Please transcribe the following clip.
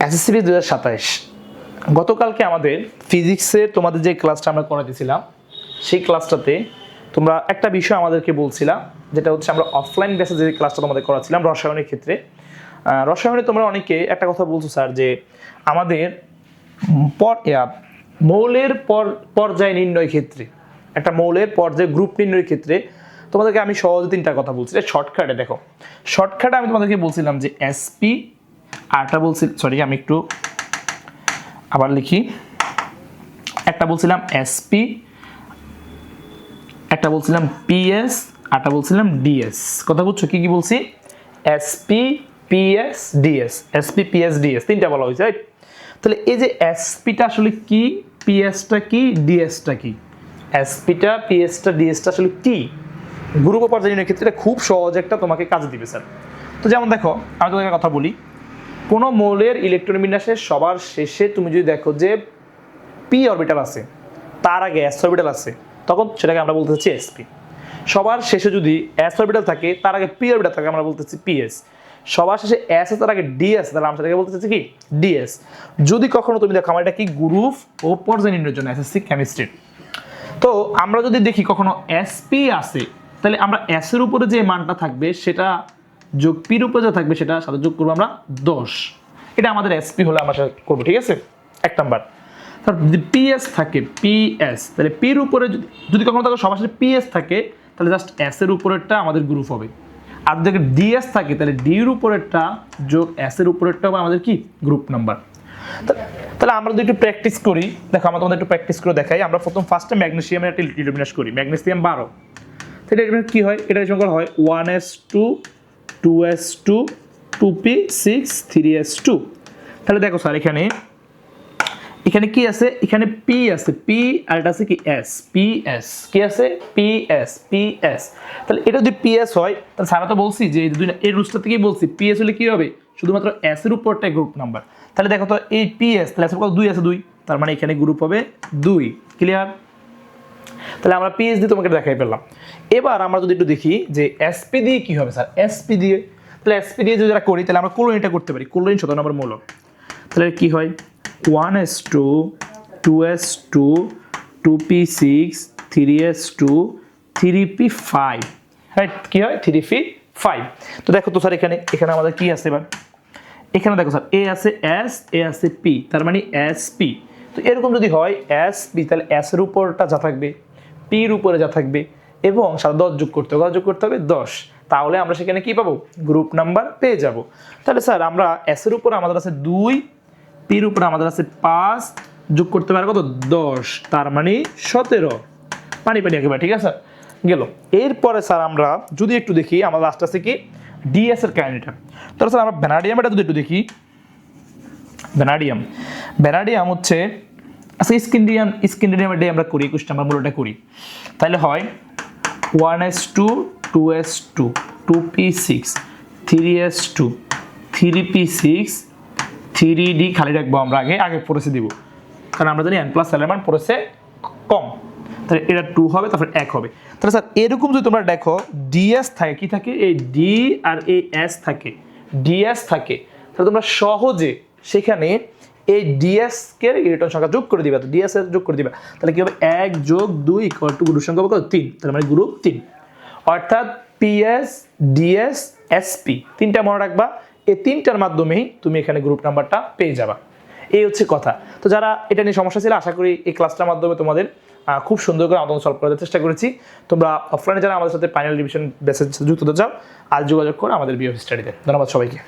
SSC 2027 গতকালকে আমাদের ফিজিক্সের তোমাদের যে ক্লাসটা আমরা করাতেছিলাম সেই ক্লাসটাতে তোমরা একটা বিষয় আমাদেরকে বলছিলা, যেটা হচ্ছে আমরা অফলাইন বেসে যে ক্লাসটা তোমাদের করাছিলাম রসায়নের ক্ষেত্রে। রসায়নে তোমরা অনেকে একটা কথা বলছো স্যার, যে আমাদের মৌলের পর্যায় নির্ণয় ক্ষেত্রে, একটা মৌলের পর্যায় গ্রুপ নির্ণয়ের ক্ষেত্রে তোমাদেরকে আমি সহজে তিনটা কথা বলছি। শর্টকাটে দেখো, শর্টকাটে আমি তোমাদেরকে বলছিলাম যে এসপি, আরটা বলছি, সরি আমি একটু আবার লিখি, একটা বলছিলাম এসপি, একটা বলছিলাম পিএস, আরটা বলছিলাম ডিএস। কথা বুঝছো কি কি বলছি? SP, PS, DS, SP, PS, DS তিনটা বলা হয়েছে, রাইট? তাহলে এই যে এসপিটা আসলে কি, পিএসটা কি, ডিএসটা কি, এসপিটা, পিএসটা, ডিএসটা আসলে কি, গ্রুপ পর্যায় নির্ণয়ের ক্ষেত্রে খুব সহজ একটা তোমাকে কাজ দিবে স্যার। তো যেমন দেখো, আমি তোমাকে কথা বলি, কোনো মৌলের ইলেকট্রন বিন্যাসের সবার শেষে তুমি যদি দেখো যে পি অরবিটাল আছে, তার আগে এস অরবিটাল আছে, তখন সেটাকে আমরা বলতে চাচ্ছি এসপি। সবার শেষে যদি এস অরবিটাল থাকে, তার আগে পি অরবিটাল থাকে, আমরা বলতে চাচ্ছি পিএস। সবার শেষে এস তার আগে ডিএস, তাহলে আমরা সেটাকে বলতে চাচ্ছি কি ডিএস। যদি কখনো তুমি দেখো, আমার এটা কি গ্রুপ ও পর্যায় নির্ণয়ের জন্য এসএসসি কেমিস্ট্রি, তো আমরা যদি দেখি কখনো এসপি আছে, তাহলে আমরা এস এর উপরে যে মানটা থাকবে সেটা যোগ পির উপরে যা থাকবে সেটা সাথে যোগ করবো আমরা 10। এটা আমাদের এসপি হলে আমরা সেটা করবো, ঠিক আছে? এক নাম্বার। তারপর যদি পিএস থাকে, পিএস, তাহলে পির উপরে যদি কখনো তাকে সবার সাথে পিএস থাকে, তাহলে জাস্ট এস এর উপরেরটা আমাদের গ্রুপ হবে। আর যদি ডিএস থাকে, তাহলে ডির উপরেরটা যোগ এস এর উপরেরটা হবে আমাদের কি গ্রুপ নাম্বার। তাহলে আমরা যদি একটু প্র্যাকটিস করি, দেখো আমরা তোমাদের একটু প্র্যাকটিস করে দেখাই। আমরা ফার্স্টে ম্যাগনেসিয়ামের একটা ডিটারমিনেট করি, ম্যাগনেসিয়াম 12। তাহলে এটা কি হয়? এটা সংখ্যা হয় 1s2, 2s2, 2p6, 3s2। তাহলে দেখো স্যার, এখানে কি আছে? এখানে পি আছে, পি, আর এটা আছে কি এস, পিএস। কি আছে? PS, PS. তাহলে এটা যদি পিএস হয়, তাহলে স্যার তো বলছি যে এই রুলসটা থেকেই বলছি পিএস হলে কি হবে, শুধুমাত্র এস এর উপরটাই গ্রুপ নাম্বার। তাহলে দেখো তো এই পিএস, তাহলে এস এর কত? 2 আছে, 2, তার মানে এখানে গ্রুপ হবে 2। ক্লিয়ার? তাহলে আমরা পিএস দিয়ে তোমাকে দেখাই পেলাম। এবার আমরা যদি একটু দেখি যে এসপি দিয়ে কি হবে স্যার, এসপি দিয়ে, তাহলে এসপি দিয়ে যদি যারা করি, তাহলে আমরা ক্লোরিনটা করতে পারি। ক্লোরিন 17 নম্বর মৌল। তাহলে কি হয়? 1s2, 2s2, 2p6, 3s2, 3p5, right? কি হয়? 3p5। তো দেখো তো স্যার, এখানে আমাদের কি আছে? এবার এখানে দেখো স্যার, এ আছে এস, এ আছে পি, তার মানে এসপি। তো এরকম যদি হয় এসপি, তাহলে এস এর উপরটা যা থাকবে, পির উপরে যা থাকবে, এবং সাথে 10 যোগ করতে হবে, 10, তাহলে আমরা সেখানে কি পাবো? গ্রুপ নাম্বার পেয়ে যাব। তাহলে স্যার আমরা এস এর উপরে আমাদের আছে 2, পির উপরে আমাদের আছে 5, যোগ করতে পারে কত? 10, তার মানে 17। পানি একেবারে, ঠিক আছে গেল। এরপরে স্যার আমরা যদি একটু দেখি, আমার লাস্ট আছে কি ডিএস এর কাইনেটা। তাহলে স্যার আমরা ভ্যানাডিয়ামটা যদি একটু দেখি, ভ্যানাডিয়াম হচ্ছে, আচ্ছা স্ক্যান্ডিয়ামের ডে আমরা করি, 21 নাম্বার মূলটা করি। তাহলে হয় 1s2, 2s2, 2p6, 3s2, 3p6, 3d খালি রাখবো আমরা, আগে পড়েছে দিব, কারণ আমরা জানি n প্লাস এলিমেন্ট পড়েছে কম। তাহলে এটা 2 হবে, তারপর 1 হবে। তাহলে স্যার এরকম যদি তোমরা দেখো ডিএস থাকে, কি থাকে? এই ডি আর এই এস থাকে, ডিএস থাকে, তাহলে তোমরা সহজে সেখানে এই ডিএস কে ইলেকট্রন সংখ্যা যোগ করে দিবা, তো ডিএস এর যোগ করে দিবা। তাহলে কি হবে? 1 যোগ 2 ইকুয়াল টু গ্রুপ সংখ্যা কত? 3, তার মানে গ্রুপ 3। অর্থাৎ পিএস, ডিএস, এসপি তিনটা মনে রাখবা। এই তিনটার মাধ্যমেই তুমি এখানে গ্রুপ নাম্বারটা পেয়ে যাবা। এই হচ্ছে কথা। তো যারা এটা নিয়ে সমস্যা ছিল, আশা করি এই ক্লাসটার মাধ্যমে তোমাদের খুব সুন্দর করে আন্দোলন সলভ করার চেষ্টা করেছি। তোমরা অফলাইনে যারা আমাদের সাথে ফাইনাল রিভিশন বেসে যুক্ত হতে চাও, আজ যোগাযোগ করো আমাদের বিএফ স্টাডিতে। ধন্যবাদ সবাইকে।